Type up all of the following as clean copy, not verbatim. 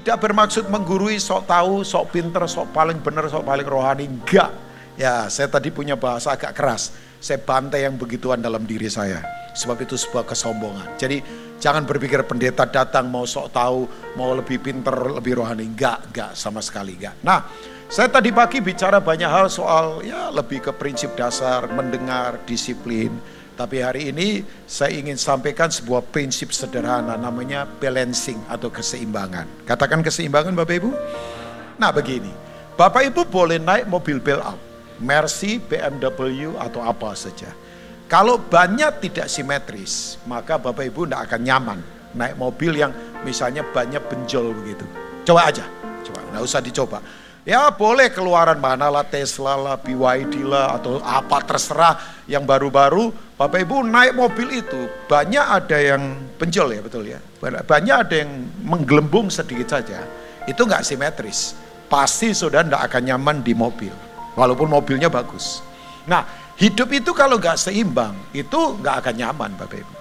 tidak bermaksud menggurui, sok tahu, sok pinter, sok paling benar, sok paling rohani. Enggak. Ya, saya tadi punya bahasa agak keras. Saya bantai yang begituan dalam diri saya. Sebab itu sebuah kesombongan. Jadi jangan berpikir pendeta datang mau sok tahu, mau lebih pinter, lebih rohani. Enggak sama sekali enggak. Nah, saya tadi pagi bicara banyak hal soal ya lebih ke prinsip dasar, mendengar, disiplin. Tapi hari ini saya ingin sampaikan sebuah prinsip sederhana namanya balancing atau keseimbangan. Katakan keseimbangan Bapak Ibu. Nah begini, Bapak Ibu boleh naik mobil bail-out, Mercy, BMW atau apa saja. Kalau bannya tidak simetris, maka Bapak Ibu tidak akan nyaman naik mobil yang misalnya bannya benjol begitu. Coba aja, nggak usah dicoba. Ya boleh keluaran mana lah, Tesla lah, BYD lah, atau apa terserah yang baru-baru. Bapak Ibu naik mobil itu, banyak ada yang benjol ya, betul ya. Banyak ada yang menggelembung sedikit saja, itu nggak simetris. Pasti saudara nggak akan nyaman di mobil, walaupun mobilnya bagus. Nah, hidup itu kalau nggak seimbang, itu nggak akan nyaman Bapak Ibu.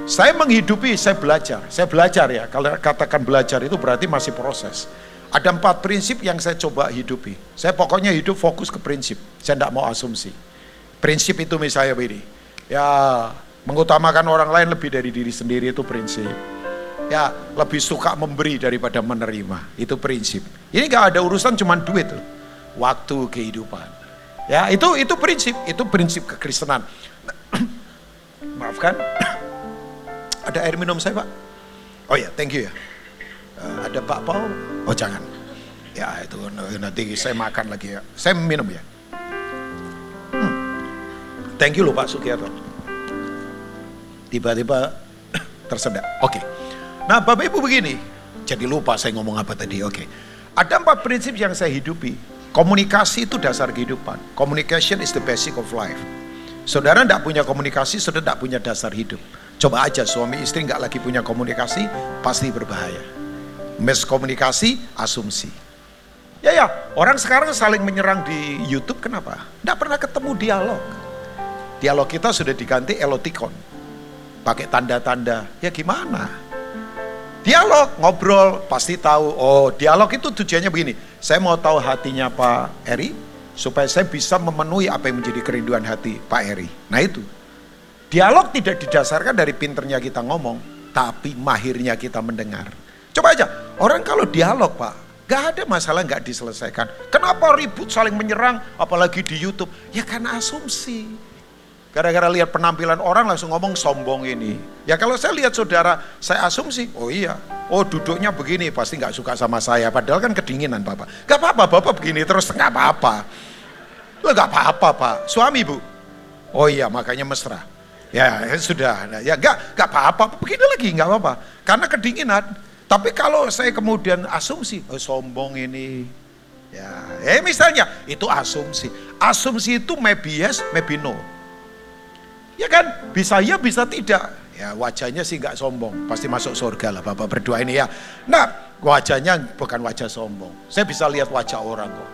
Saya menghidupi, saya belajar ya. Kalau katakan belajar itu berarti masih proses. Ada 4 prinsip yang saya coba hidupi. Saya pokoknya hidup fokus ke prinsip. Saya tidak mau asumsi. Prinsip itu misalnya begini. Ya, mengutamakan orang lain lebih dari diri sendiri itu prinsip. Ya, lebih suka memberi daripada menerima. Itu prinsip. Ini gak ada urusan cuma duit loh. Waktu, kehidupan. Ya, itu prinsip. Itu prinsip kekristenan. Maafkan. Ada air minum saya, Pak? Oh ya, thank you ya. Ada bakpao? Oh jangan. Ya itu nanti saya makan lagi ya. Saya minum ya. Thank you loh Pak Sugiarto. Tiba-tiba tersedak. Oke. Nah Bapak Ibu begini. Jadi lupa saya ngomong apa tadi. Oke. Ada 4 prinsip yang saya hidupi. Komunikasi itu dasar kehidupan. Communication is the basic of life. Saudara tidak punya komunikasi, saudara tidak punya dasar hidup. Coba aja suami istri nggak lagi punya komunikasi, pasti berbahaya. Miskomunikasi, asumsi. Ya, orang sekarang saling menyerang di YouTube, kenapa? Tidak pernah ketemu dialog. Dialog kita sudah diganti elotikon. Pakai tanda-tanda, ya gimana? Dialog, ngobrol, pasti tahu. Oh, dialog itu tujuannya begini. Saya mau tahu hatinya Pak Eri, supaya saya bisa memenuhi apa yang menjadi kerinduan hati Pak Eri. Nah itu. Dialog tidak didasarkan dari pinternya kita ngomong, tapi mahirnya kita mendengar. Coba aja, orang kalau dialog Pak, gak ada masalah gak diselesaikan. Kenapa ribut saling menyerang, apalagi di YouTube? Ya karena asumsi. Gara-gara lihat penampilan orang langsung ngomong sombong ini. Ya kalau saya lihat saudara, saya asumsi, oh iya, oh duduknya begini, pasti gak suka sama saya. Padahal kan kedinginan Bapak. Gak apa-apa, Bapak begini terus gak apa-apa. Loh gak apa-apa Pak, suami Bu. Oh iya, makanya mesra. Ya sudah, ya gak apa-apa, begini lagi gak apa-apa. Karena kedinginan. Tapi kalau saya kemudian asumsi, oh sombong ini, ya misalnya itu asumsi. Asumsi itu maybe yes, maybe no. Ya kan, bisa ya, bisa tidak. Ya wajahnya sih nggak sombong, pasti masuk surga lah Bapak berdoa ini ya. Nah wajahnya bukan wajah sombong, saya bisa lihat wajah orang kok.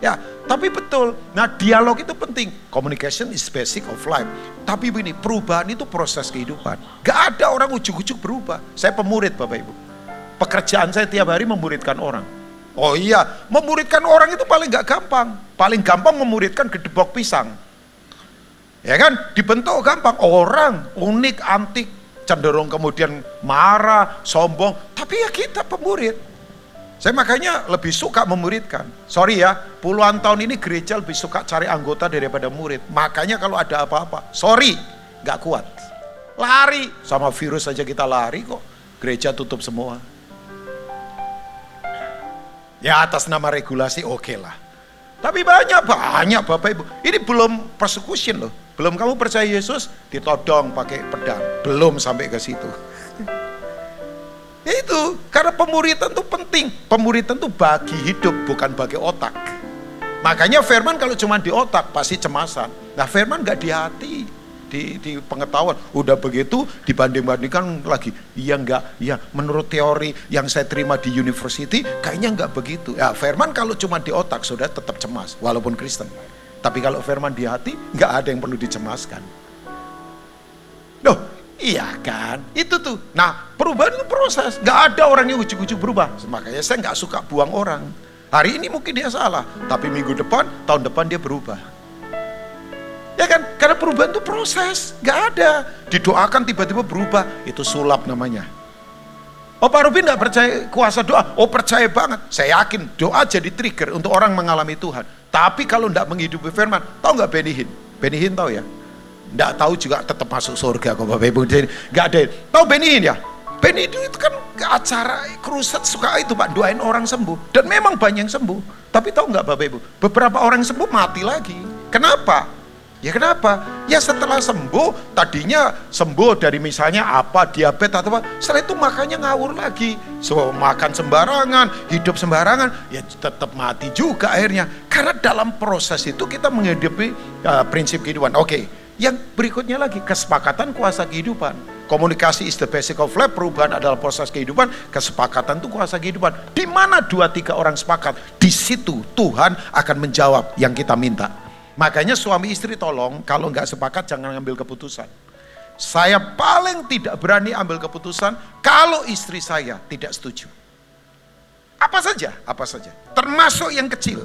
Ya, tapi betul. Nah dialog itu penting. Communication is basic of life. Tapi begini, perubahan itu proses kehidupan. Gak ada orang ujuk-ujuk berubah. Saya pemurid Bapak Ibu. Pekerjaan saya tiap hari memuridkan orang. Oh iya, memuridkan orang itu paling gak gampang. Paling gampang memuridkan gedebok pisang. Ya kan, dibentuk gampang. Orang unik, antik, cenderung kemudian marah, sombong. Tapi ya kita pemurid. Saya makanya lebih suka memuridkan. Sorry ya, puluhan tahun ini gereja lebih suka cari anggota daripada murid. Makanya kalau ada apa-apa, sorry, gak kuat. Lari, sama virus saja kita lari kok. Gereja tutup semua. Ya atas nama regulasi oke lah. Tapi banyak Bapak Ibu. Ini belum persecution loh. Belum kamu percaya Yesus, ditodong pakai pedang. Belum sampai ke situ. Itu, karena pemuridan itu penting. Pemuridan itu bagi hidup, bukan bagi otak. Makanya firman kalau cuma di otak, pasti cemasan. Nah firman gak di hati. Di pengetahuan, udah begitu dibanding-bandingkan lagi, iya enggak, ya menurut teori yang saya terima di university kayaknya enggak begitu. Ya firman kalau cuma di otak sudah tetap cemas walaupun Kristen. Tapi kalau firman di hati enggak ada yang perlu dicemaskan. Loh, Iya kan? Itu tuh. Nah, perubahan itu proses. Gak ada orang yang ujuk-ujuk berubah. Makanya saya gak suka buang orang. Hari ini mungkin dia salah, tapi minggu depan, tahun depan dia berubah. Ya kan? Karena perubahan itu proses. Gak ada. Didoakan tiba-tiba berubah. Itu sulap namanya. Oh, Pak Rubin gak percaya kuasa doa? Oh, percaya banget. Saya yakin doa jadi trigger untuk orang mengalami Tuhan. Tapi kalau gak menghidupi firman, tahu gak Benny Hinn? Benny Hinn tahu ya? Nggak tahu juga tetap masuk surga kok Bapak Ibu. Nggak ada. Tahu Benny Hinn ya? Benny Hinn itu kan acara kruset suka itu Pak, doain orang sembuh. Dan memang banyak yang sembuh. Tapi tahu nggak Bapak Ibu? Beberapa orang yang sembuh mati lagi. Kenapa? Ya kenapa? Ya setelah sembuh, tadinya sembuh dari misalnya apa, diabetes atau apa, setelah itu makannya ngawur lagi. So, makan sembarangan, hidup sembarangan, ya tetap mati juga akhirnya. Karena dalam proses itu kita menghadapi prinsip kehidupan. Oke. Yang berikutnya lagi, kesepakatan kuasa kehidupan. Komunikasi is the basic of life, perubahan adalah proses kehidupan, kesepakatan itu kuasa kehidupan. Di mana 2-3 orang sepakat, di situ Tuhan akan menjawab yang kita minta. Makanya suami istri tolong, kalau nggak sepakat jangan ambil keputusan. Saya paling tidak berani ambil keputusan kalau istri saya tidak setuju. Apa saja, termasuk yang kecil.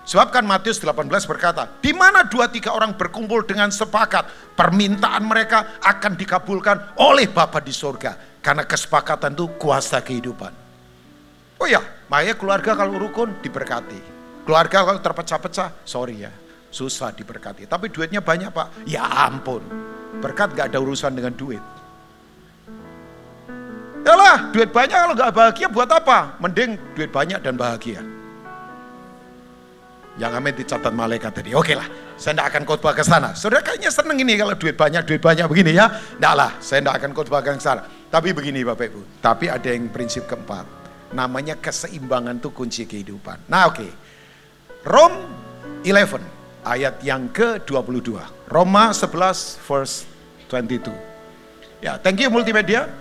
Sebab kan Matius 18 berkata, di mana 2-3 orang berkumpul dengan sepakat, permintaan mereka akan dikabulkan oleh Bapa di surga. Karena kesepakatan itu kuasa kehidupan. Oh ya, makanya keluarga kalau rukun diberkati. Keluarga kalau terpecah-pecah, sorry ya, susah diberkati. Tapi duitnya banyak Pak, ya ampun. Berkat gak ada urusan dengan duit. Yalah, duit banyak kalau gak bahagia buat apa? Mending duit banyak dan bahagia. Yang amin dicatat malaikat tadi. Oke lah, saya tidak akan khotbah ke sana. Saudara kayaknya seneng ini kalau duit banyak begini ya. Tidak lah, saya tidak akan khotbah ke sana. Tapi begini Bapak Ibu, tapi ada yang prinsip keempat. Namanya keseimbangan itu kunci kehidupan. Nah oke. Rom 11 ayat yang ke-22. Roma 11 verse 22. Ya, thank you multimedia.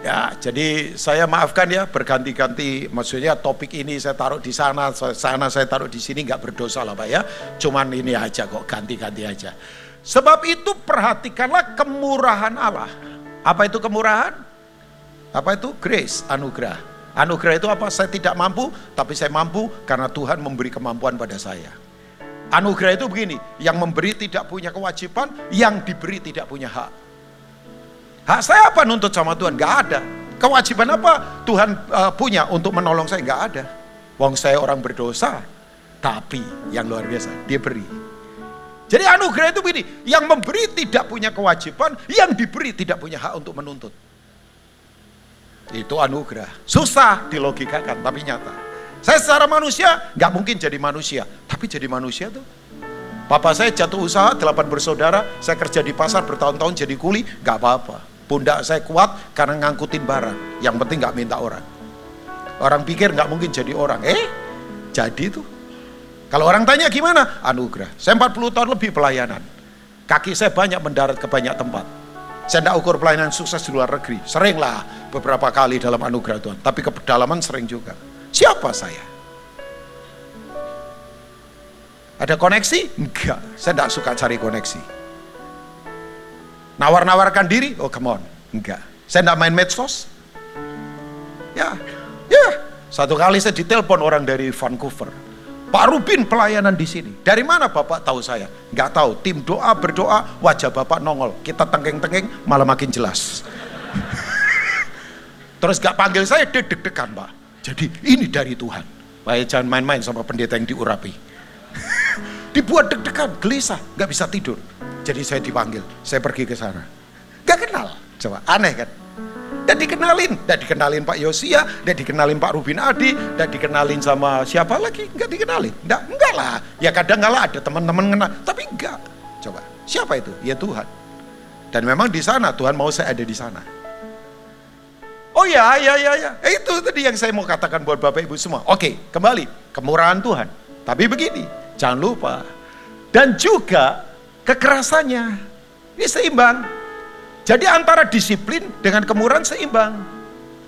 Ya, jadi saya maafkan ya berganti-ganti, maksudnya topik ini saya taruh di sana saya taruh di sini, nggak berdosa lah Pak ya. Cuman ini aja kok, ganti-ganti aja. Sebab itu perhatikanlah kemurahan Allah. Apa itu kemurahan? Apa itu? Grace, anugerah. Anugerah itu apa? Saya tidak mampu, tapi saya mampu karena Tuhan memberi kemampuan pada saya. Anugerah itu begini, yang memberi tidak punya kewajiban, yang diberi tidak punya hak. Hak saya apa nuntut sama Tuhan? Gak ada. Kewajiban apa Tuhan punya untuk menolong saya? Gak ada. Wong saya orang berdosa. Tapi yang luar biasa, dia beri. Jadi anugerah itu begini, yang memberi tidak punya kewajiban, yang diberi tidak punya hak untuk menuntut. Itu anugerah. Susah dilogikakan, tapi nyata. Saya secara manusia, gak mungkin jadi manusia. Tapi jadi manusia tuh. Papa saya jatuh usaha, 8 bersaudara, saya kerja di pasar bertahun-tahun jadi kuli, gak apa-apa. Pundak saya kuat karena ngangkutin barang. Yang penting gak minta orang. Orang pikir gak mungkin jadi orang. Jadi tuh. Kalau orang tanya gimana? Anugerah. Saya 40 tahun lebih pelayanan. Kaki saya banyak mendarat ke banyak tempat. Saya tidak ukur pelayanan sukses di luar negeri. Sering lah beberapa kali dalam anugerah Tuhan. Tapi ke pedalaman sering juga. Siapa saya? Ada koneksi? Enggak. Saya tidak suka cari koneksi. Nawar-nawarkan diri? Oh come on. Enggak. Saya tidak main medsos. Ya. Satu kali saya ditelepon orang dari Vancouver. Pak Rubin pelayanan di sini. Dari mana Bapak tahu saya? Enggak tahu. Tim doa berdoa, wajah Bapak nongol. Kita tengking-tengking malah makin jelas. Terus gak panggil saya, dia deg-degan Pak. Jadi ini dari Tuhan. Pak jangan main-main sama pendeta yang diurapi. Dibuat deg-degan, gelisah, gak bisa tidur. Jadi saya dipanggil, saya pergi ke sana. Gak kenal, coba aneh kan? Dan dikenalin Pak Yosia, dan dikenalin Pak Rubin Adi, dan dikenalin sama siapa lagi? Enggak dikenalin, enggak lah. Ya kadang kala ada teman-teman kenal, tapi enggak. Coba, siapa itu? Ya Tuhan. Dan memang di sana Tuhan mau saya ada di sana. Oh ya. Itu tadi yang saya mau katakan buat Bapak Ibu semua. Oke, kembali kemurahan Tuhan. Tapi begini, jangan lupa. Dan juga kekerasannya, ini seimbang. Jadi antara disiplin dengan kemurahan seimbang.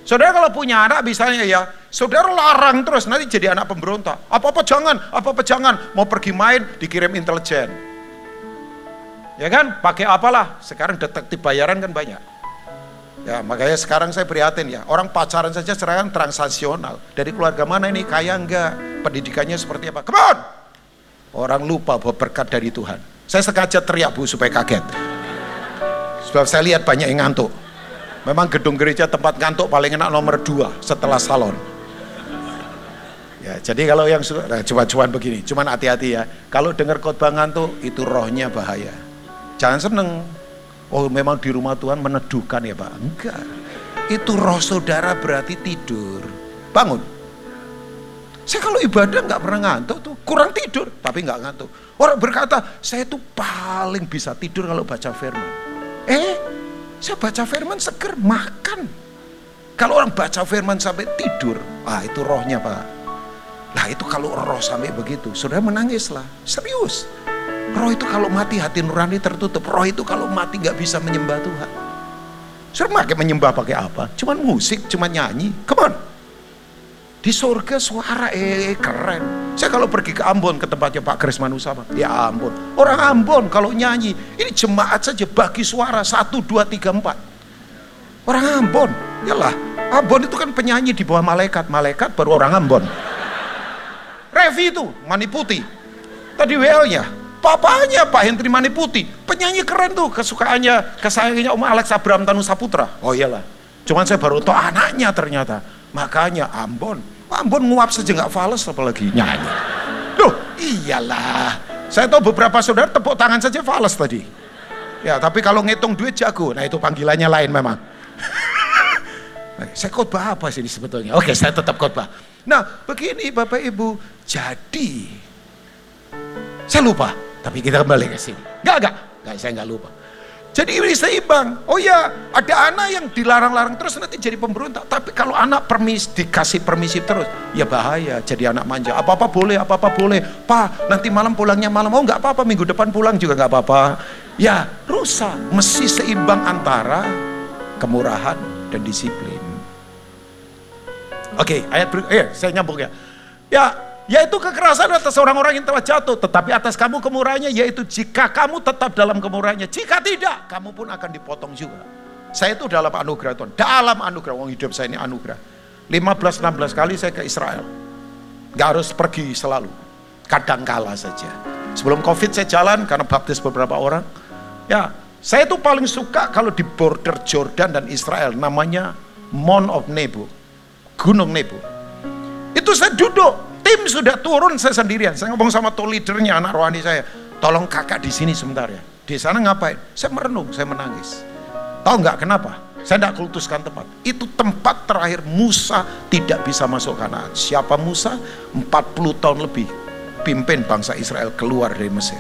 Saudara kalau punya anak misalnya ya, saudara larang terus nanti jadi anak pemberontak. Apa-apa jangan, mau pergi main dikirim intelijen. Ya kan, pakai apalah, sekarang detektif bayaran kan banyak. Ya, makanya sekarang saya prihatin ya, orang pacaran saja sekarang transaksional. Dari keluarga mana ini, kaya enggak, pendidikannya seperti apa, come on. Orang lupa bahwa berkat dari Tuhan. Saya sengaja teriak Bu supaya kaget. Sebab saya lihat banyak yang ngantuk. Memang gedung gereja tempat ngantuk paling enak nomor 2 setelah salon. Ya, jadi kalau yang cuan-cuan begini, cuman hati-hati ya. Kalau dengar khotbah ngantuk, itu rohnya bahaya. Jangan seneng. Oh, memang di rumah Tuhan meneduhkan ya Pak. Enggak. Itu roh saudara berarti tidur. Bangun. Saya kalau ibadah nggak pernah ngantuk tuh, kurang tidur, tapi nggak ngantuk. Orang berkata, saya tuh paling bisa tidur kalau baca firman. Saya baca firman seger, makan. Kalau orang baca firman sampai tidur, itu rohnya Pak. Nah itu kalau roh sampai begitu, saudara menangislah, serius. Roh itu kalau mati hati nurani tertutup, roh itu kalau mati nggak bisa menyembah Tuhan. Saudara menyembah pakai apa? Cuman musik, cuman nyanyi, come on. Di surga suara keren. Saya kalau pergi ke Ambon, ke tempatnya Pak Kris Manusama, ya ampun, orang Ambon kalau nyanyi, ini jemaat saja bagi suara 1, 2, 3, 4. Orang Ambon, yalah, Ambon itu kan penyanyi di bawah malaikat, malaikat baru orang Ambon. Revi itu, Maniputi. Tadi WL-nya, papanya Pak Hendri Maniputi. Penyanyi keren tuh, kesukaannya, kesayangannya Om Alex Abraham Tanu Saputra. Oh iyalah, cuman saya baru tahu anaknya ternyata. Makanya Ambon nguap saja nggak fales apalagi nyanyi. Duh, iyalah. Saya tahu beberapa saudara tepuk tangan saja fales tadi. Ya, tapi kalau ngitung duit jago. Nah itu panggilannya lain memang. Saya khotbah apa sih ini sebetulnya? Oke, saya tetap khotbah. Nah, begini Bapak Ibu, jadi saya lupa, tapi kita kembali ke sini. Enggak, saya enggak lupa. Jadi ini seimbang. Oh ya, ada anak yang dilarang-larang terus nanti jadi pemberontak. Tapi kalau anak dikasih permisi terus, ya bahaya. Jadi anak manja. Apa-apa boleh, apa-apa boleh. Pak, nanti malam pulangnya malam. Oh enggak apa-apa, minggu depan pulang juga enggak apa-apa. Ya, rusak. Mesti seimbang antara kemurahan dan disiplin. Oke, ayat berikutnya, saya nyambung ya. Yaitu kekerasan atas orang-orang yang telah jatuh, tetapi atas kamu kemurahannya, yaitu jika kamu tetap dalam kemurahannya. Jika tidak, kamu pun akan dipotong juga. Saya itu dalam anugerah Tuhan, dalam anugerah, wong hidup saya ini anugerah. 15-16 kali saya ke Israel. Gak harus pergi selalu, kadang kala saja. Sebelum Covid saya jalan karena baptis beberapa orang. Ya, saya itu paling suka kalau di border Jordan dan Israel, namanya Mount of Nebo. Gunung Nebo. Itu saya duduk, tim sudah turun, saya sendirian. Saya ngomong sama leadernya, anak rohani saya, tolong kakak di sini sebentar ya. Di sana ngapain? Saya merenung, saya menangis. Tahu nggak kenapa? Saya tidak kultuskan tempat. Itu tempat terakhir Musa tidak bisa masuk Kanaan. Siapa Musa? 40 tahun lebih pimpin bangsa Israel keluar dari Mesir.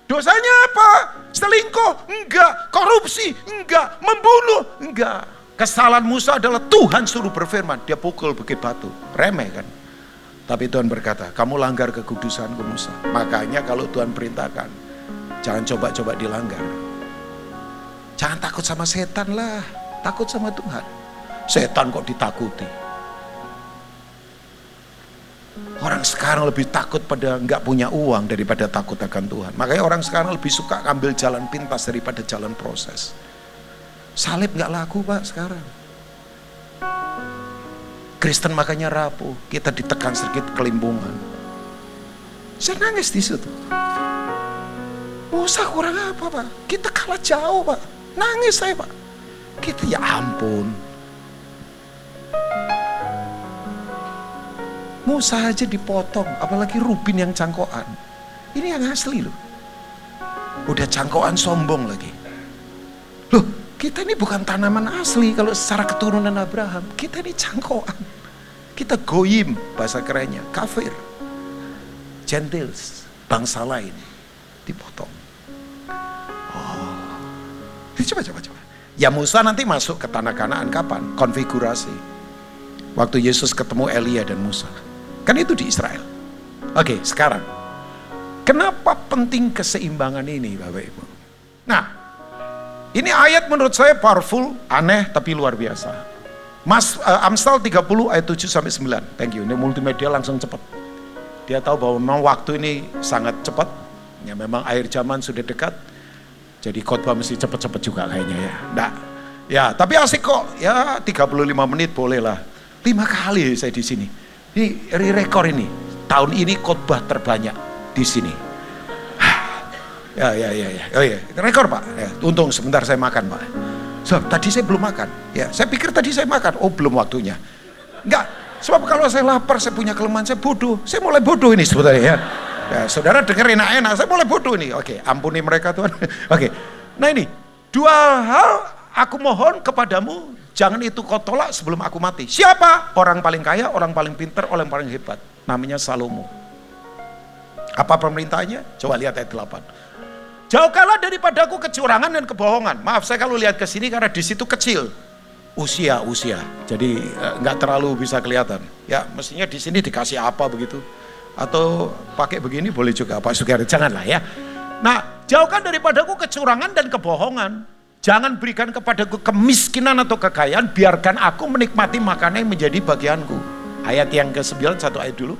Dosanya apa? Selingkuh? Enggak. Korupsi? Enggak. Membunuh? Enggak. Kesalahan Musa adalah Tuhan suruh berfirman, dia pukul bukit batu, remeh kan. Tapi Tuhan berkata, kamu langgar kekudusanku Musa. Makanya kalau Tuhan perintahkan, jangan coba-coba dilanggar. Jangan takut sama setan lah, takut sama Tuhan. Setan kok ditakuti. Orang sekarang lebih takut pada nggak punya uang daripada takut akan Tuhan. Makanya orang sekarang lebih suka ambil jalan pintas daripada jalan proses. Salib nggak laku Pak sekarang. Kristen makanya rapuh, kita ditekan sedikit kelimpungan. Saya nangis di situ. Musa kurang apa Pak? Kita kalah jauh Pak. Nangis saya Pak. Kita ya ampun. Musa aja dipotong, apalagi Rubin yang cangkokan. Ini yang asli loh. Udah cangkokan sombong lagi. Loh, kita ini bukan tanaman asli kalau secara keturunan Abraham. Kita ini cangkokan. Kita goyim, bahasa kerennya, kafir. Gentiles, bangsa lain. Dipotong. Oh. Coba. Ya Musa nanti masuk ke tanah Kanaan kapan? Konfigurasi. Waktu Yesus ketemu Elia dan Musa. Kan itu di Israel. Oke, sekarang. Kenapa penting keseimbangan ini Bapak Ibu? Nah, ini ayat menurut saya powerful, aneh tapi luar biasa. Amsal 30 ayat 7-9. Thank you. Ini multimedia langsung cepat. Dia tahu bahwa memang waktu ini sangat cepat. Ya memang akhir zaman sudah dekat, jadi khotbah mesti cepet-cepet juga kayaknya ya. Nggak. Ya, tapi asik kok. Ya 35 menit boleh lah. 5 kali saya di sini. Ini rekor ini. Tahun ini khotbah terbanyak di sini. Ya. Oh iya, rekor Pak. Ya, untung sebentar saya makan Pak. So, tadi saya belum makan. Ya, saya pikir tadi saya makan. Oh, belum waktunya. Enggak. Sebab kalau saya lapar, saya punya kelemahan, saya bodoh. Saya mulai bodoh ini sebetulnya ya. Ya, saudara dengar enak-enak, saya mulai bodoh ini. Oke, ampuni mereka Tuhan. Oke. Nah ini, 2 hal aku mohon kepadamu, jangan itu kau tolak sebelum aku mati. Siapa? Orang paling kaya, orang paling pintar, orang paling hebat. Namanya Salomo. Apa permintaannya? Coba lihat ayat 8. Jauhkanlah daripadaku kecurangan dan kebohongan. Maaf, saya kalau lihat ke sini karena di situ kecil. Usia. Jadi nggak terlalu bisa kelihatan. Ya, mestinya di sini dikasih apa begitu. Atau pakai begini boleh juga Pak Sugiyardi, janganlah ya. Nah, jauhkan daripadaku kecurangan dan kebohongan. Jangan berikan kepadaku kemiskinan atau kekayaan, biarkan aku menikmati makanan yang menjadi bagianku. Ayat yang ke-9, satu ayat dulu.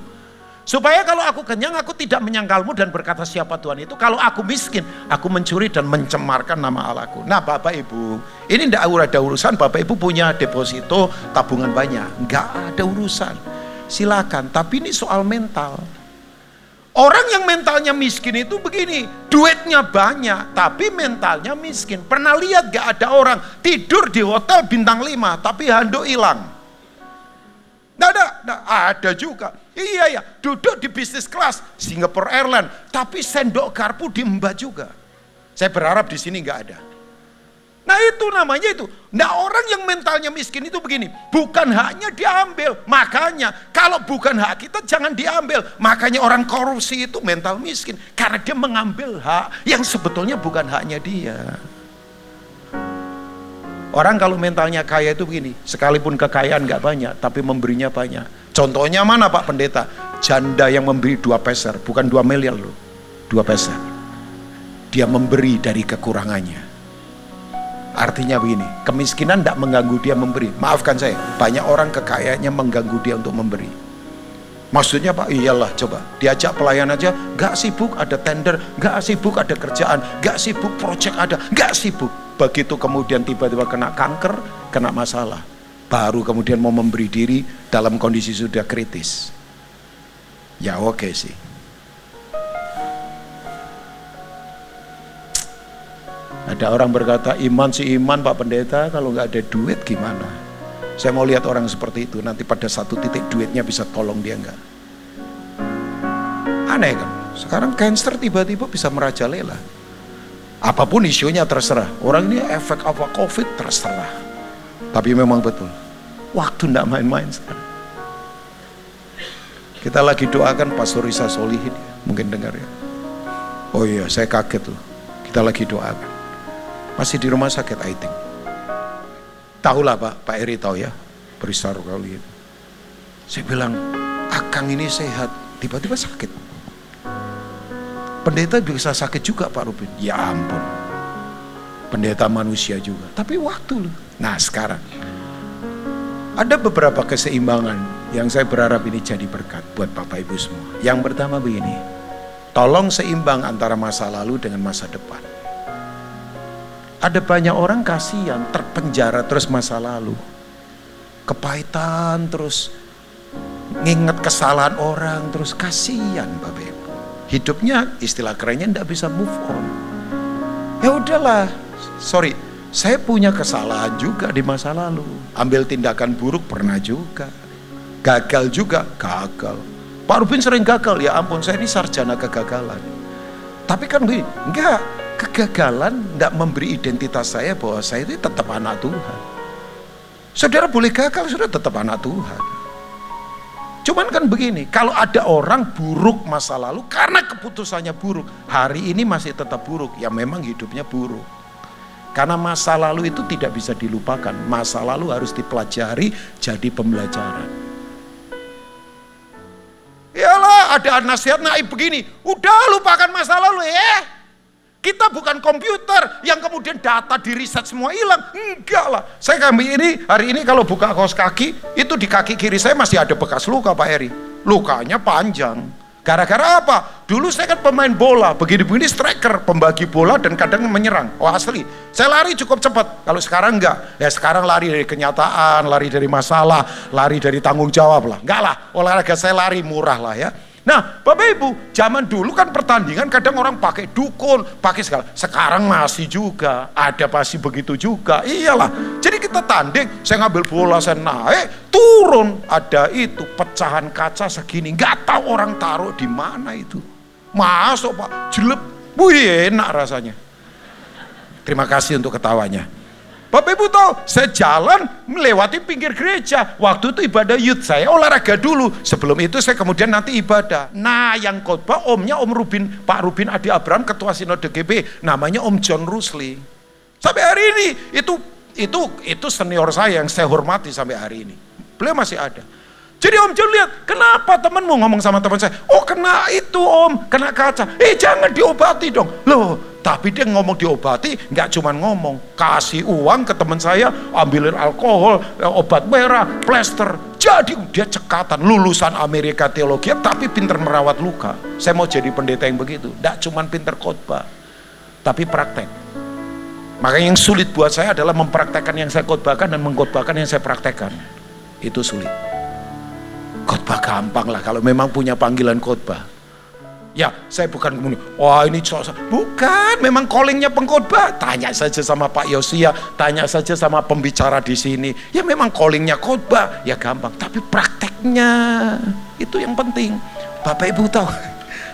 Supaya kalau aku kenyang, aku tidak menyangkalmu dan berkata siapa Tuhan itu. Kalau aku miskin, aku mencuri dan mencemarkan nama Allahku. Nah Bapak Ibu, ini tidak ada urusan Bapak Ibu punya deposito tabungan banyak. Enggak ada urusan. Silakan, tapi ini soal mental. Orang yang mentalnya miskin itu begini, duitnya banyak, tapi mentalnya miskin. Pernah lihat gak ada orang tidur di hotel bintang 5, tapi handuk hilang? Ada juga. Iya, duduk di bisnis kelas Singapore Airlines, tapi sendok garpu diembat juga. Saya berharap di sini nggak ada. Nah itu namanya itu. Nah orang yang mentalnya miskin itu begini, bukan haknya diambil. Makanya kalau bukan hak kita jangan diambil. Makanya orang korupsi itu mental miskin, karena dia mengambil hak yang sebetulnya bukan haknya dia. Orang kalau mentalnya kaya itu begini, sekalipun kekayaan nggak banyak, tapi memberinya banyak. Contohnya mana Pak Pendeta? Janda yang memberi 2 peser, bukan 2 miliar loh, 2 peser. Dia memberi dari kekurangannya. Artinya begini, kemiskinan tidak mengganggu dia memberi. Maafkan saya, banyak orang kekayaannya mengganggu dia untuk memberi. Maksudnya Pak, iyalah coba, diajak pelayan aja, gak sibuk ada tender, gak sibuk ada kerjaan, gak sibuk project ada, gak sibuk. Begitu kemudian tiba-tiba kena kanker, kena masalah, baru kemudian mau memberi diri dalam kondisi sudah kritis. Ya oke sih. Ada orang berkata, iman sih iman Pak Pendeta, kalau nggak ada duit gimana? Saya mau lihat orang seperti itu, nanti pada satu titik duitnya bisa tolong dia enggak. Aneh kan? Sekarang cancer tiba-tiba bisa merajalela. Apapun isunya terserah. Orang ini efek apa COVID terserah. Tapi memang betul, waktu enggak main-main sekarang. Kita lagi doakan Pastor Risa Solihin, mungkin dengar ya. Oh iya, saya kaget loh. Kita lagi doakan. Masih di rumah sakit I think. Tahulah Pak Eri tahu ya, Risa Solihin. Saya bilang, Akang ini sehat, tiba-tiba sakit. Pendeta bisa sakit juga Pak Rubin. Ya ampun. Pendeta manusia juga. Tapi waktu loh. Nah sekarang, ada beberapa keseimbangan yang saya berharap ini jadi berkat buat Bapak Ibu semua. Yang pertama begini, tolong seimbang antara masa lalu dengan masa depan. Ada banyak orang kasihan, terpenjara terus masa lalu. Kepahitan terus, nginget kesalahan orang terus, kasihan Bapak Ibu. Hidupnya istilah kerennya tidak bisa move on. Ya udahlah, sorry, saya punya kesalahan juga di masa lalu. Ambil tindakan buruk pernah juga. Gagal juga, gagal. Pak Rubin sering gagal, ya ampun saya ini sarjana kegagalan. Tapi kan begini, enggak, kegagalan tidak memberi identitas saya bahwa saya itu tetap anak Tuhan. Saudara boleh gagal, saudara tetap anak Tuhan. Cuman kan begini, kalau ada orang buruk masa lalu karena keputusannya buruk, hari ini masih tetap buruk, ya memang hidupnya buruk. Karena masa lalu itu tidak bisa dilupakan, masa lalu harus dipelajari jadi pembelajaran. Iyalah, ada nasihat naib begini, udah lupakan masa lalu ya. Kita bukan komputer yang kemudian data di riset semua hilang. Enggak lah. Saya hari ini kalau buka kaos kaki, itu di kaki kiri saya masih ada bekas luka Pak Eri. Lukanya panjang. Gara-gara apa? dulu saya kan pemain bola, begini-begini striker, pembagi bola dan kadang menyerang. Oh asli, saya lari cukup cepat. Kalau sekarang enggak, ya sekarang lari dari kenyataan, lari dari masalah, lari dari tanggung jawab lah. Enggak lah, olahraga saya lari murah lah ya. Nah Bapak Ibu, zaman dulu kan pertandingan kadang orang pakai dukun, pakai segala. Sekarang masih juga, ada pasti begitu juga. Iyalah, jadi kita tanding, saya ngambil bola, saya naik, turun, ada itu pecahan kaca segini, nggak tahu orang taruh di mana itu. Masuk Pak, jelek, wih enak rasanya. Terima kasih untuk ketawanya. Bapak Ibu tahu, saya jalan melewati pinggir gereja. Waktu itu ibadah youth, saya olahraga dulu. Sebelum itu saya kemudian nanti ibadah. Nah yang khotbah omnya Om Rubin, Pak Rubin Adi Abraham, Ketua Sinode GB, namanya Om John Rusli. Sampai hari ini, itu senior saya yang saya hormati sampai hari ini. Beliau masih ada. Jadi Om John lihat, kenapa temanmu ngomong sama teman saya? Oh kena itu Om, kena kaca. Jangan diobati dong. Loh, tapi dia ngomong diobati, nggak cuma ngomong, kasih uang ke teman saya, ambilin alkohol, obat merah, plester. Jadi dia cekatan, lulusan Amerika teologi, tapi pinter merawat luka. Saya mau jadi pendeta yang begitu, nggak cuma pinter khotbah, tapi praktek. Makanya yang sulit buat saya adalah mempraktekkan yang saya khotbahkan dan mengkhotbahkan yang saya praktekkan. Itu sulit. Khotbah gampang lah kalau memang punya panggilan khotbah. Ya, saya bukan kemudian, wah ini bukan, memang callingnya pengkhotbah. Tanya saja sama Pak Yosia, tanya saja sama pembicara di sini. Ya memang callingnya khotbah, ya gampang. Tapi prakteknya itu yang penting. Bapak Ibu tahu,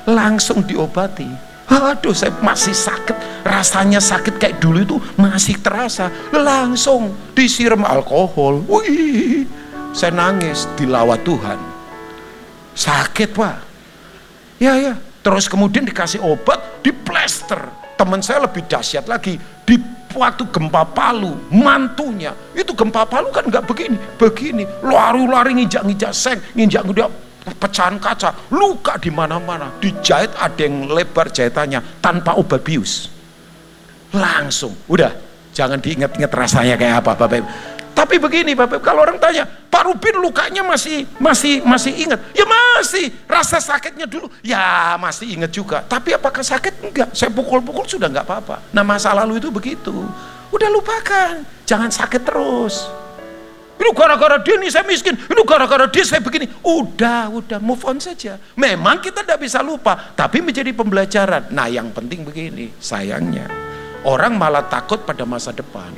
langsung diobati. Aduh, saya masih sakit, rasanya sakit kayak dulu itu masih terasa. Langsung disiram alkohol. Wih, saya nangis, dilawat Tuhan. Sakit Pak. Ya. Terus kemudian dikasih obat, diplester. Teman saya lebih dahsyat lagi, di waktu gempa Palu, mantunya, itu gempa Palu kan nggak begini, lari-lari nginjak-nginjak seng, nginjak-nginjak pecahan kaca, luka di mana-mana, dijahit ada yang lebar jahitannya tanpa obat bius. Langsung, udah, jangan diingat-ingat rasanya kayak apa Bapak Ibu. Tapi begini Bapak, kalau orang tanya, Pak Rubin lukanya masih ingat? Ya masih, rasa sakitnya dulu, ya masih ingat juga. Tapi apakah sakit? Enggak, saya pukul-pukul sudah enggak apa-apa. Nah masa lalu itu begitu, udah lupakan, jangan sakit terus. Ini gara-gara dia nih saya miskin, ini gara-gara dia saya begini. Udah move on saja. Memang kita tidak bisa lupa, tapi menjadi pembelajaran. Nah yang penting begini, sayangnya orang malah takut pada masa depan.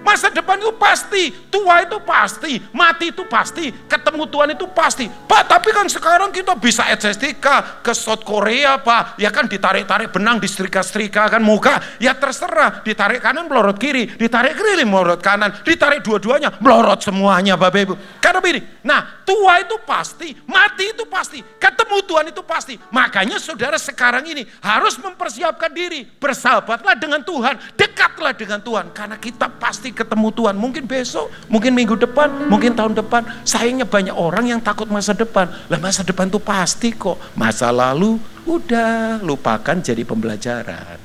Masa depan itu pasti, tua itu pasti, mati itu pasti, ketemu Tuhan itu pasti. Pak, tapi kan sekarang kita bisa SSTK ke South Korea Pak, ya kan ditarik-tarik benang, disetrika-setrika kan muka, ya terserah, ditarik kanan melorot kiri, ditarik kiri melorot kanan, ditarik dua-duanya melorot semuanya Bapak Ibu. Karena begini, nah tua itu pasti, mati itu pasti, ketemu Tuhan itu pasti. Makanya saudara sekarang ini harus mempersiapkan diri, bersahabatlah dengan Tuhan, dekatlah dengan Tuhan, karena kita pasti ketemu Tuhan, mungkin besok, mungkin minggu depan, mungkin tahun depan. Sayangnya banyak orang yang takut masa depan. Lah masa depan itu pasti kok. Masa lalu udah lupakan, jadi pembelajaran.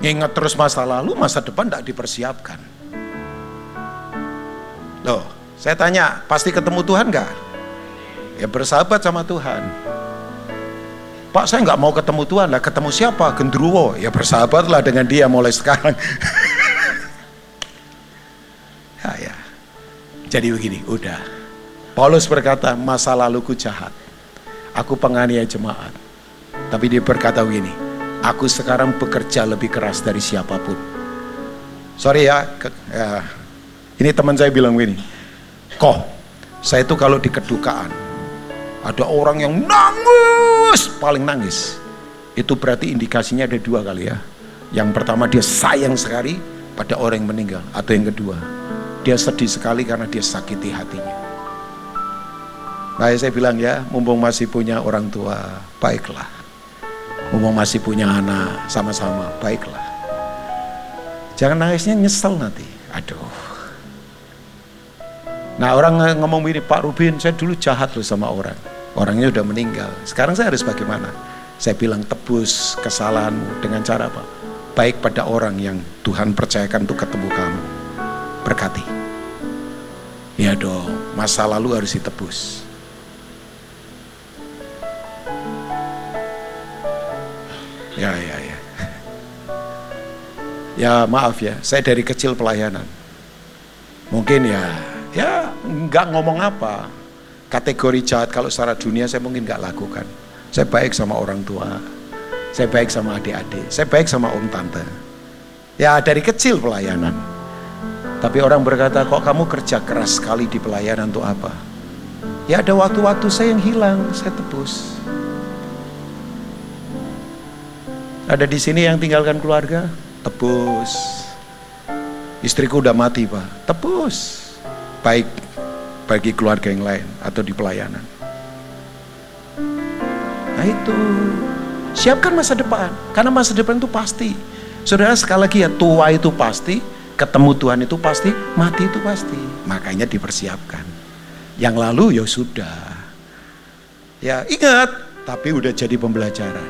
Ingat terus masa lalu, masa depan tidak dipersiapkan. Loh, saya tanya, pasti ketemu Tuhan nggak? Ya bersahabat sama Tuhan. Pak, saya nggak mau ketemu Tuhan lah. Ketemu siapa? Gendruwo. Ya bersahabatlah dengan dia mulai sekarang. ya. Jadi begini, udah. Paulus berkata, masa laluku jahat, aku penganiaya jemaat. Tapi dia berkata begini, aku sekarang bekerja lebih keras dari siapapun. Sorry ya, ini teman saya bilang begini, kok saya itu kalau di kedukaan ada orang yang nangis, paling nangis, itu berarti indikasinya ada dua kali ya. Yang pertama dia sayang sekali pada orang yang meninggal, atau yang kedua dia sedih sekali karena dia sakiti hatinya. Nah saya bilang ya, mumpung masih punya orang tua, baiklah. Mumpung masih punya anak, sama-sama, baiklah. Jangan nangisnya nyesel nanti, aduh. Nah orang ngomong begini, Pak Rubin saya dulu jahat loh sama orang, orangnya udah meninggal, sekarang saya harus bagaimana? Saya bilang, tebus kesalahanmu dengan cara apa? Baik pada orang yang Tuhan percayakan untuk ketemu kamu, berkati. Ya dong, masa lalu harus ditebus. Ya. Ya maaf ya, saya dari kecil pelayanan. Mungkin ya nggak ngomong apa. Kategori jahat kalau secara dunia saya mungkin nggak lakukan. Saya baik sama orang tua, saya baik sama adik-adik, saya baik sama om tante. Ya dari kecil pelayanan. Tapi orang berkata, kok kamu kerja keras sekali di pelayanan untuk apa? Ya ada waktu-waktu saya yang hilang, saya tebus. Ada di sini yang tinggalkan keluarga, tebus. Istriku udah mati Pak, tebus. Baik bagi keluarga yang lain atau di pelayanan. Nah itu, siapkan masa depan. Karena masa depan itu pasti. Saudara sekali lagi ya, tua itu pasti, ketemu Tuhan itu pasti, mati itu pasti. Makanya dipersiapkan. Yang lalu ya sudah. Ya ingat, tapi udah jadi pembelajaran.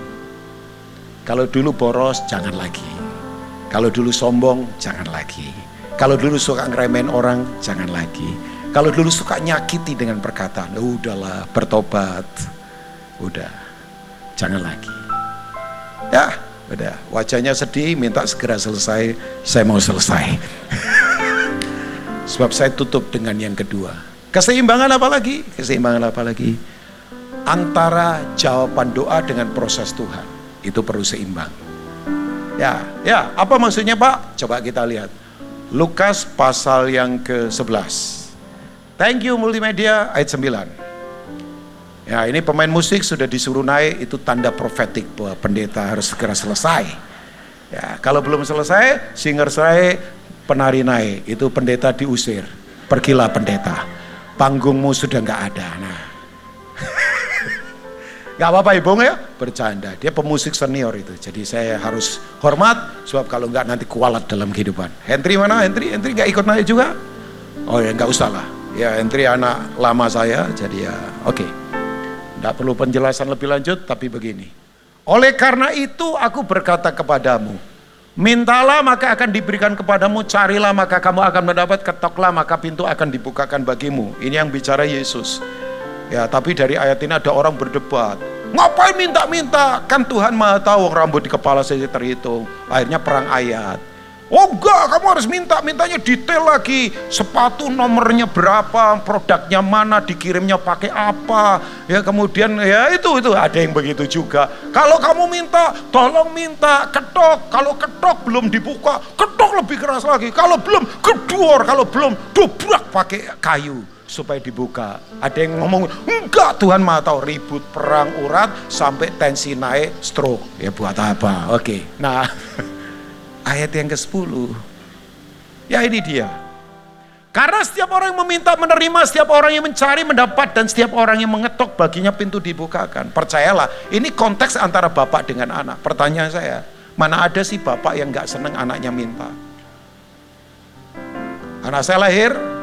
Kalau dulu boros, jangan lagi. Kalau dulu sombong, jangan lagi. Kalau dulu suka ngeremehin orang, jangan lagi. Kalau dulu suka nyakiti dengan perkataan, udahlah, bertobat. Udah, jangan lagi. Ya, udah. Wajahnya sedih, minta segera selesai. Saya mau selesai. Sebab saya tutup dengan yang kedua. Keseimbangan apa lagi? Keseimbangan apa lagi? Antara jawaban doa dengan proses Tuhan. Itu perlu seimbang. Ya, apa maksudnya Pak? Coba kita lihat. Lukas pasal yang ke-11. Thank you multimedia ayat 9. Ya, ini pemain musik sudah disuruh naik, itu tanda profetik bahwa pendeta harus segera selesai. Ya, kalau belum selesai, singer saya penari naik, itu pendeta diusir. Pergilah pendeta. Panggungmu sudah nggak ada. Nah. Gak apa-apa Ibu ya, bercanda. Dia pemusik senior itu, jadi saya harus hormat, sebab kalau enggak nanti kualat dalam kehidupan. Henry mana? Henry gak ikut naik juga? Oh ya gak usah lah. Ya Henry anak lama saya, jadi ya oke. Gak perlu penjelasan lebih lanjut, tapi begini. Oleh karena itu aku berkata kepadamu, mintalah maka akan diberikan kepadamu, carilah maka kamu akan mendapat, ketoklah maka pintu akan dibukakan bagimu. Ini yang bicara Yesus. Ya, tapi dari ayat ini ada orang berdebat. Ngapain minta-minta? Kan Tuhan Maha tahu rambut di kepala saya terhitung. Akhirnya perang ayat. Oh enggak, kamu harus mintanya detail lagi. Sepatu nomornya berapa, produknya mana, dikirimnya pakai apa. Ya kemudian ya itu ada yang begitu juga. Kalau kamu minta, tolong minta ketok. Kalau ketok belum dibuka, ketok lebih keras lagi. Kalau belum, gedor. Kalau belum, dobrak pakai kayu supaya dibuka. Ada yang ngomong, enggak, Tuhan Maha tahu, ribut, perang urat sampai tensi naik, stroke. Ya buat apa? Oke. Nah, ayat yang ke-10. Ya ini dia. Karena setiap orang yang meminta menerima, setiap orang yang mencari mendapat, dan setiap orang yang mengetok baginya pintu dibukakan. Percayalah, ini konteks antara bapak dengan anak. Pertanyaan saya, mana ada sih bapak yang gak seneng anaknya minta? Anak saya lahir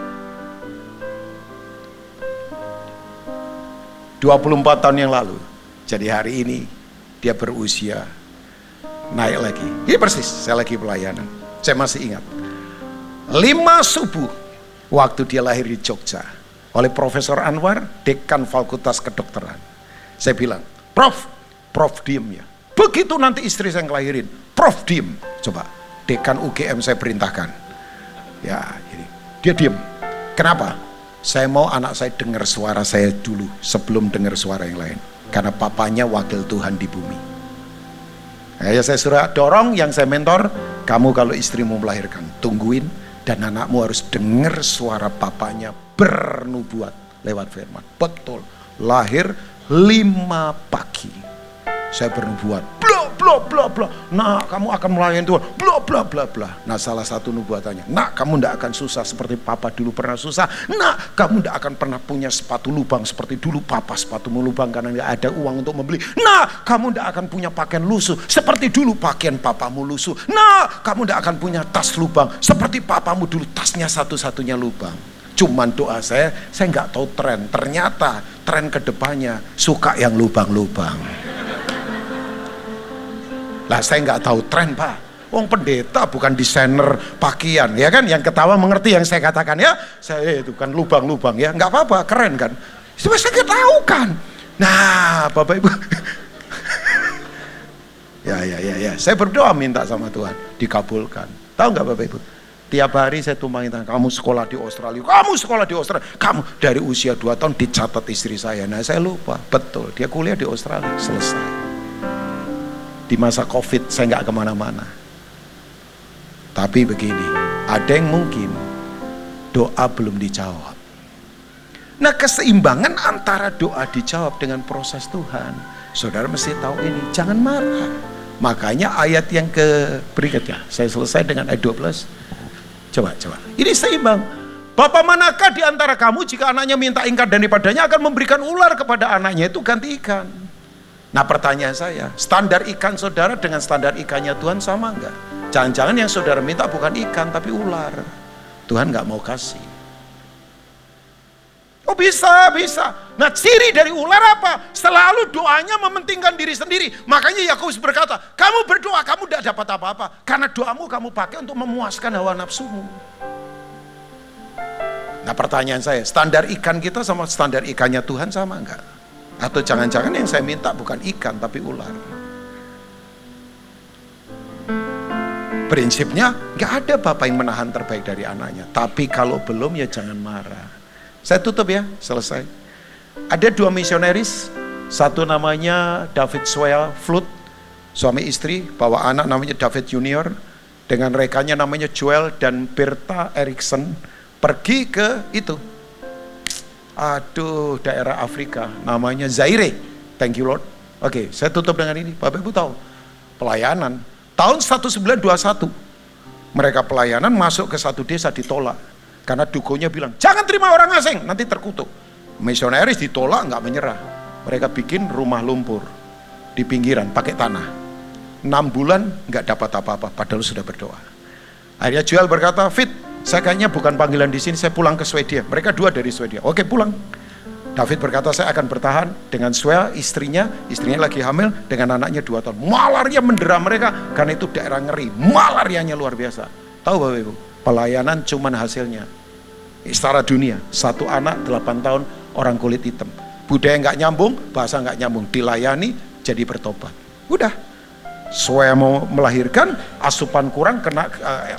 24 tahun yang lalu. Jadi hari ini dia berusia naik lagi. Ini persis, saya lagi pelayanan. Saya masih ingat. 5 subuh waktu dia lahir di Jogja oleh Profesor Anwar, Dekan Fakultas Kedokteran. Saya bilang, Prof diem ya. Begitu nanti istri saya ngelahirin, Prof diem. Coba, Dekan UGM saya perintahkan. Ya, jadi dia diem. Kenapa? Saya mau anak saya dengar suara saya dulu sebelum dengar suara yang lain. Karena papanya wakil Tuhan di bumi. Ya saya suruh dorong, yang saya mentor, kamu kalau istrimu melahirkan, tungguin, dan anakmu harus dengar suara papanya bernubuat lewat firman. Betul, lahir 5 pagi. Saya bernubuat, bla. Nah, kamu akan melayani Tuhan, bla. Nah, salah satu nubuatannya, nak, kamu tidak akan susah seperti papa dulu pernah susah. Nak, kamu tidak akan pernah punya sepatu lubang seperti dulu papa sepatumu lubang karena tidak ada uang untuk membeli. Nah, kamu tidak akan punya pakaian lusuh seperti dulu pakaian papamu lusuh. Nah, kamu tidak akan punya tas lubang seperti papamu dulu tasnya satu-satunya lubang. Cuman doa saya nggak tahu tren. Ternyata tren kedepannya suka yang lubang-lubang. Lah saya nggak tahu tren Pak. Wong pendeta bukan desainer pakaian, ya kan? Yang ketawa mengerti yang saya katakan ya. Saya itu kan lubang-lubang ya, nggak apa-apa, keren kan? Cuma saya nggak tahu kan. Nah, Bapak Ibu, ya. Saya berdoa minta sama Tuhan, dikabulkan. Tahu nggak Bapak Ibu? Tiap hari saya tumpangin tangan, kamu sekolah di Australia, kamu dari usia 2 tahun dicatat istri saya. Nah saya lupa, betul, dia kuliah di Australia, selesai. Di masa COVID saya nggak kemana-mana. Tapi begini, ada yang mungkin doa belum dijawab. Nah keseimbangan antara doa dijawab dengan proses Tuhan, saudara mesti tahu ini, jangan marah. Makanya ayat yang berikutnya, saya selesai dengan ayat 12. Coba. Ini seimbang. Bapak manakah di antara kamu jika anaknya minta ingkar daripadanya akan memberikan ular kepada anaknya, itu ganti ikan. Nah pertanyaan saya, standar ikan saudara dengan standar ikannya Tuhan sama enggak? Jangan-jangan yang saudara minta bukan ikan tapi ular. Tuhan nggak mau kasih. Oh bisa. Nah ciri dari ular apa? Selalu doanya mementingkan diri sendiri. Makanya Yakobus berkata, kamu berdoa kamu tidak dapat apa-apa. Karena doamu kamu pakai untuk memuaskan hawa nafsumu. Nah pertanyaan saya, standar ikan kita sama standar ikannya Tuhan sama enggak? Atau jangan-jangan yang saya minta bukan ikan tapi ular. Prinsipnya nggak ada bapak yang menahan terbaik dari anaknya. Tapi kalau belum ya jangan marah. Saya tutup ya, selesai. Ada 2 misionaris, satu namanya David Swell Flood, suami istri, bawa anak namanya David Junior, dengan rekannya namanya Joel dan Berta Erickson, pergi ke itu, daerah Afrika, namanya Zaire. Thank you Lord. Oke, saya tutup dengan ini, Bapak Ibu tahu, pelayanan, tahun 1921, mereka pelayanan masuk ke satu desa ditolak. Karena dukonya bilang, jangan terima orang asing, nanti terkutuk. Misionaris ditolak, nggak menyerah. Mereka bikin rumah lumpur di pinggiran, pakai tanah. 6 bulan nggak dapat apa-apa, padahal sudah berdoa. Akhirnya Joel berkata, Fit, saya kayaknya bukan panggilan di sini, saya pulang ke Swedia. Mereka 2 dari Swedia. Oke, pulang. David berkata, saya akan bertahan dengan Swell, istrinya lagi hamil, dengan anaknya 2 tahun. Malaria mendera mereka, karena itu daerah ngeri. Malarianya luar biasa. Tahu Bapak Ibu? Pelayanan cuman hasilnya setara dunia, 1 anak 8 tahun orang kulit hitam, budaya nggak nyambung, bahasa nggak nyambung, dilayani jadi bertobat. Udah, saya mau melahirkan, asupan kurang, kena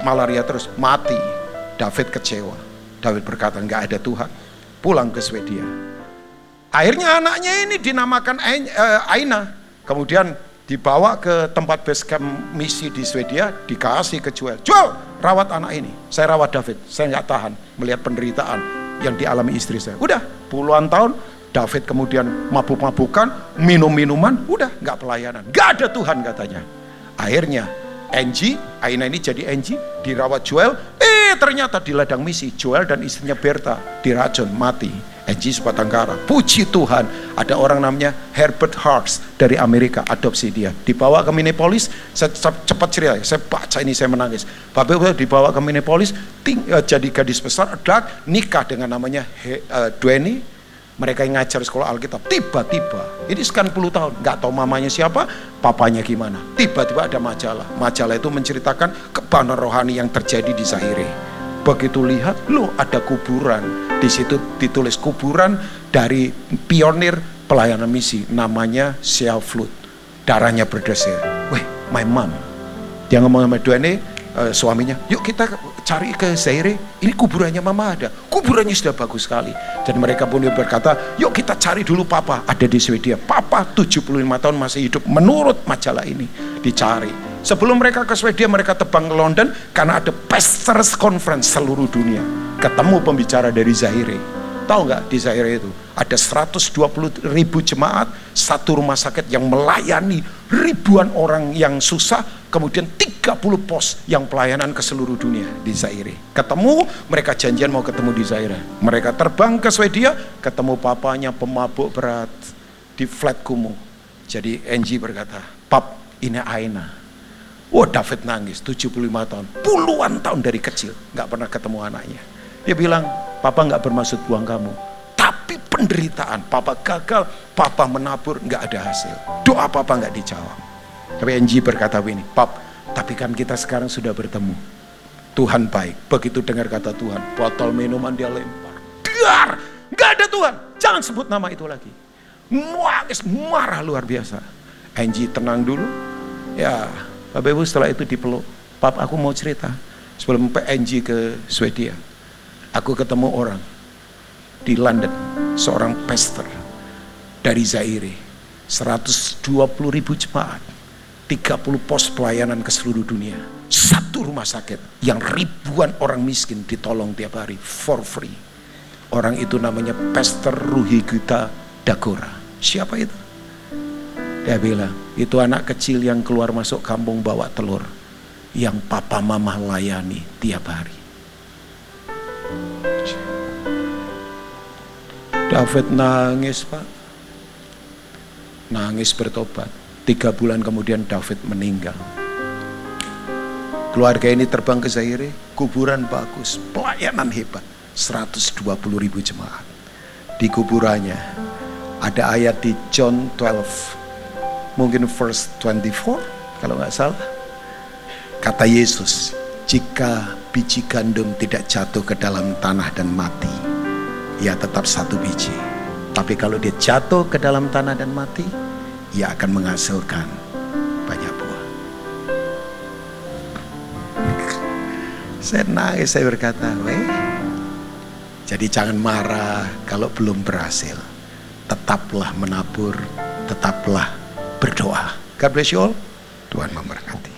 malaria terus, mati. David kecewa. David berkata nggak ada Tuhan, pulang ke Swedia. Akhirnya anaknya ini dinamakan Aina, kemudian dibawa ke tempat base camp misi di Swedia, dikasih ke Joel, rawat anak ini. Saya rawat David, saya nggak tahan melihat penderitaan yang dialami istri saya. Udah puluhan tahun David kemudian mabuk-mabukan, minum-minuman, udah nggak pelayanan, nggak ada Tuhan katanya. Akhirnya Angie, Aina ini jadi Angie, dirawat Joel, ternyata di ladang misi Joel dan istrinya Berta diracun, mati. Angie sebatang kara. Puji Tuhan, ada orang namanya Herbert Harks dari Amerika, adopsi dia, dibawa ke Minneapolis. Saya cepat cerita, saya baca ini saya menangis. Bapak dibawa ke Minneapolis, jadi gadis besar, nikah dengan namanya Dwayne. Mereka yang ngajar sekolah Alkitab, tiba-tiba ini sekian puluh tahun, nggak tahu mamanya siapa, papanya gimana, tiba-tiba ada majalah itu menceritakan kebanan rohani yang terjadi di Zaire. Begitu lihat, loh ada kuburan, di situ ditulis kuburan dari pionir pelayanan misi, namanya Shea Flood, darahnya berdesir. Weh, my mom, dia ngomong sama Dwayne, suaminya, yuk kita cari ke Zaire, ini kuburannya mama ada, kuburannya sudah bagus sekali. Dan mereka pun berkata, yuk kita cari dulu papa, ada di Swedia, papa 75 tahun masih hidup, menurut majalah ini, dicari. Sebelum mereka ke Swedia, mereka terbang ke London, karena ada Pastors Conference seluruh dunia, ketemu pembicara dari Zaire. Tahu nggak di Zaire itu ada 120.000 jemaat, satu rumah sakit yang melayani ribuan orang yang susah, kemudian 30 pos yang pelayanan ke seluruh dunia di Zaire. Ketemu, mereka janjian mau ketemu di Zaire. Mereka terbang ke Swedia, ketemu papanya pemabuk berat di flat kumuh. Jadi Angie berkata, Pap, ini Aina. Wah, David nangis, 75 tahun, puluhan tahun dari kecil nggak pernah ketemu anaknya. Dia bilang, Papa nggak bermaksud buang kamu, tapi penderitaan, Papa gagal, Papa menabur, nggak ada hasil, doa Papa nggak dijawab. Tapi Angie berkata begini, Pap, Tapi kan kita sekarang sudah bertemu. Tuhan baik. Begitu dengar kata Tuhan, botol minuman dia lempar. Biar, gak ada Tuhan. Jangan sebut nama itu lagi. Marah luar biasa. Angie tenang dulu. Ya, Bapak Ibu setelah itu dipeluk. Pap, aku mau cerita. Sebelum Angie ke Swedia, aku ketemu orang di London, seorang pastor dari Zaire, 120.000 jemaat, 30 pos pelayanan ke seluruh dunia, satu rumah sakit yang ribuan orang miskin ditolong tiap hari for free. Orang itu namanya Pastor Ruhigita Dagora. Siapa itu? Dia bilang, itu anak kecil yang keluar masuk kampung bawa telur, yang papa mama layani tiap hari. David nangis, Pak. Nangis bertobat. 3 bulan kemudian David meninggal. Keluarga ini terbang ke Zaire, kuburan bagus, pelayanan hebat, 120.000 jemaat. Di kuburannya ada ayat di John 12, mungkin verse 24 kalau nggak salah. Kata Yesus, jika biji gandum tidak jatuh ke dalam tanah dan mati, ia tetap satu biji. Tapi kalau dia jatuh ke dalam tanah dan mati, ia akan menghasilkan banyak buah. Saya nangis, saya berkata, jadi jangan marah kalau belum berhasil. Tetaplah menabur, tetaplah berdoa. God bless you all. Tuhan memberkati.